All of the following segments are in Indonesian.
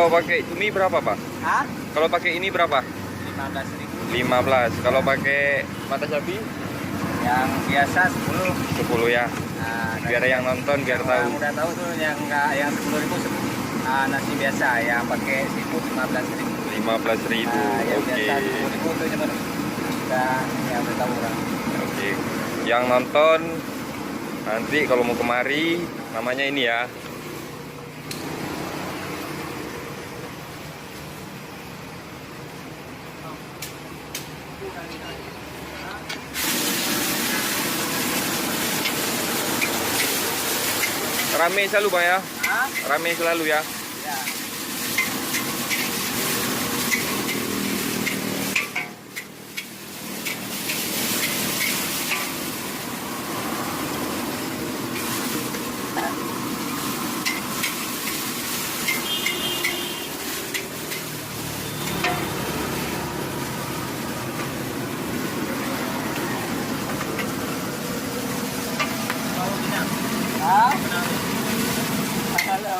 kalau pakai cumi berapa, Pak? Hah? Kalau pakai ini berapa? 15.000. 15. Kalau pakai mata sapi Yang biasa 10. 10 ya. Nah, Biar yang nonton biar tahu. udah tahu tuh yang enggak yang 10.000 nasi biasa, yang pakai seafood 15.000. 15.000. Nah, yang Oke. biasa 10.000 tuh cuma udah ya udah tahu orang. Oke. Yang nonton nanti kalau mau kemari namanya ini ya. Rame selalu, Bang ya? Hah? Rame selalu ya? Ya. Hah? Halo.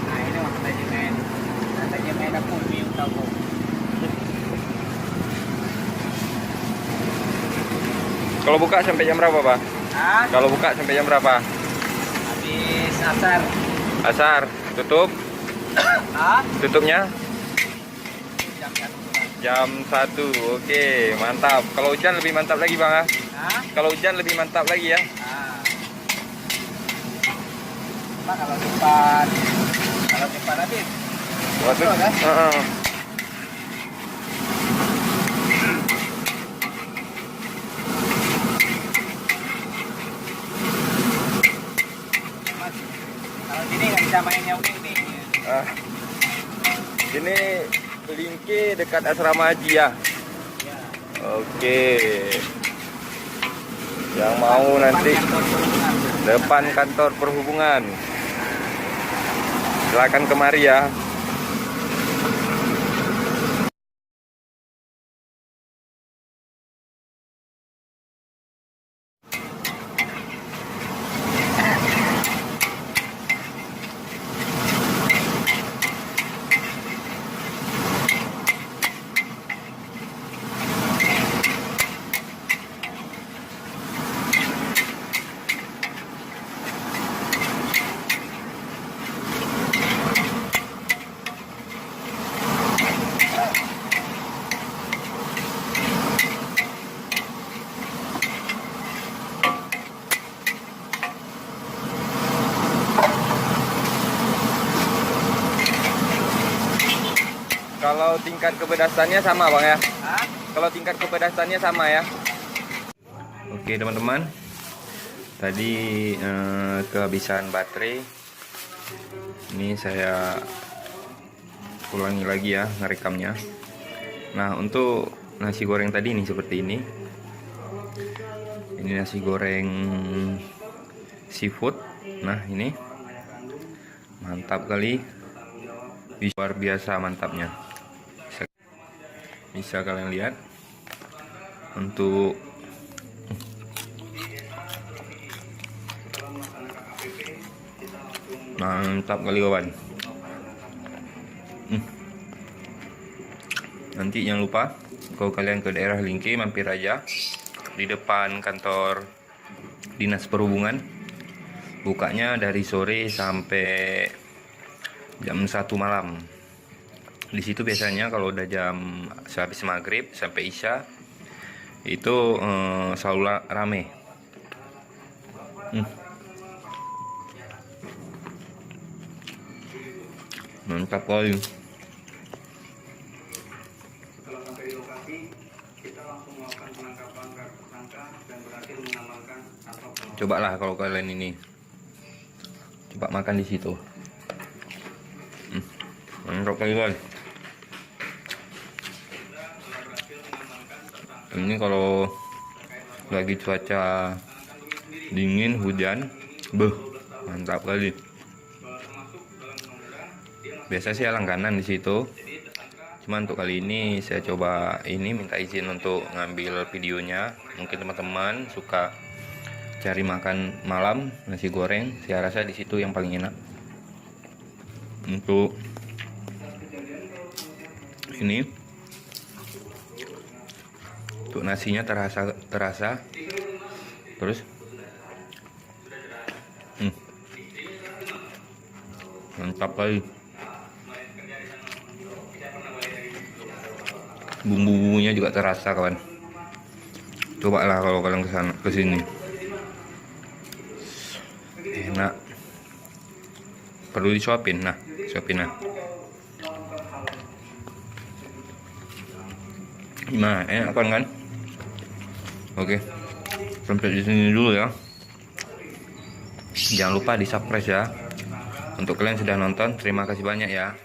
Nah, ini waktu tajemen. Nah, tajemen aku minum tahu. Kalau buka sampai jam berapa, Pak? Hah? Kalau buka sampai jam berapa? Habis asar. Asar. Tutup? Hah? Tutupnya Jam 1. jam 1. Oke, mantap. Kalau hujan lebih mantap lagi, Bang ya. Hah? Kalau hujan lebih mantap lagi ya. Ah. Pak, kalau cepat habis. Waktu Betul, kan? Heeh. Mas, kalau sini nggak bisa main yang ini. Ah. Ini Lingke dekat asrama haji ya. Ya. Oke. Yang mau nanti depan kantor perhubungan. Silakan kemari ya. Kalau tingkat kepedasannya sama, Bang ya. Hah? Kalau tingkat kepedasannya sama ya. Oke teman-teman, tadi kehabisan baterai. Ini saya ulangi lagi ya ngerekamnya. Nah, untuk nasi goreng tadi ini seperti ini. Ini nasi goreng seafood. Nah, ini mantap kali, luar biasa mantapnya. Bisa kalian lihat untuk mantap kali kawan. Nanti jangan lupa kalau kalian ke daerah Lingke mampir aja di depan kantor Dinas Perhubungan. Bukanya dari sore sampai jam 1 malam. Di situ biasanya kalau udah jam habis maghrib sampai isya itu selalu rame. Mantap kali. Cobalah kalau kalian ini coba makan di situ. Mantap kali kan. Ini kalau lagi cuaca dingin, hujan. Beuh, mantap kali. Biasa sih langganan di situ. Cuman untuk kali ini saya coba ini minta izin untuk ngambil videonya. Mungkin teman-teman suka cari makan malam nasi goreng, saya rasa di situ yang paling enak. Untuk ini, untuk nasinya terasa. Terus mantap kali. Bumbu-bumbunya juga terasa, kawan. Cobalah kalau kalian kesini. Enak. Perlu disuapin, nah, suapin nah. Nah, enak kan? Oke. Sampai di sini dulu ya. Jangan lupa di subscribe ya. Untuk kalian sudah nonton, terima kasih banyak ya.